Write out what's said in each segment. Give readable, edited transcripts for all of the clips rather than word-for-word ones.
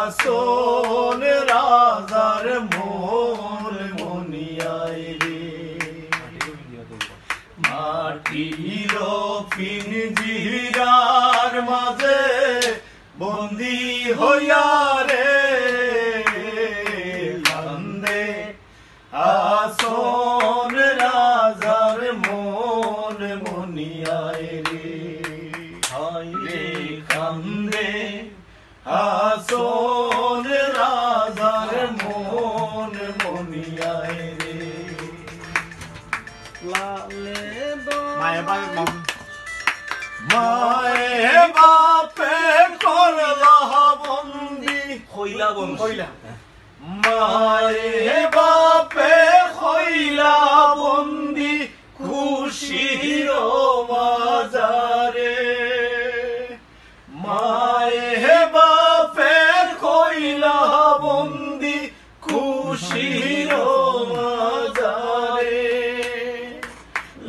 হাসন রাজার মন মনিয়ায় রে মাটির পিঞ্জিরার মাঝে বন্দী হইয়া রে কান্দে হাসন রাজার মন মনিয়ায় রে হায় রে কান্দে হাসন রাজার মন মনিয়ায় রে মায়ে বাপে করলা বন্দি হইলা বন্দি মায়ে বাপে হইলা বন্দি খুশির মাজারে মায়ে বাপে হইলা বন্দি খুশির মাজারে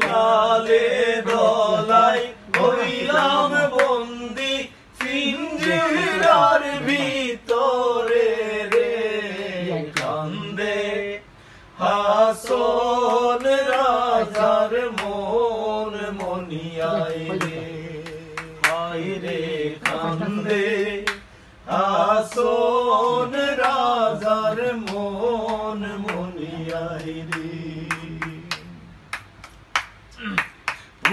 লালে দলাই হইলাম বন্দি পিঞ্জিরার ভিতরে রে কান্দে হাসন রাজার মন মনিয়ায় রে হায় রে কান্দে হাসন রাজার মন মনিয়ায় রে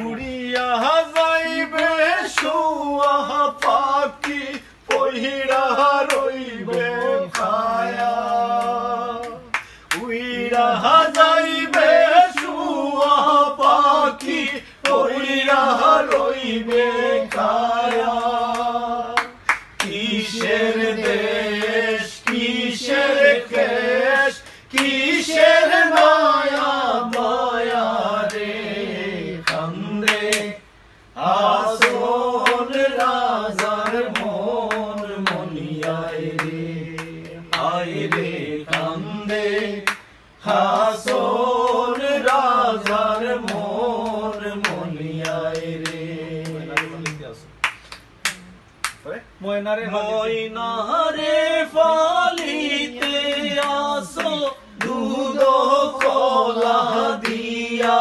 উড়িয়া যাইবে শুয়া পাখি পহিরা রইবে খায়া উইরা যাইবে শুয়া পাখি পহিরা রইবে খায়া কিসের দেশ কিসের কেশ কিসের মায়া মায়া রে কান্দে হাসন রাজার মন মনিয়ায় রে আয় রে কান্দে হাসন রাজার মন মনিয়ায় রে ময়নারে ফালিতে আসো দুধ কলা দিয়া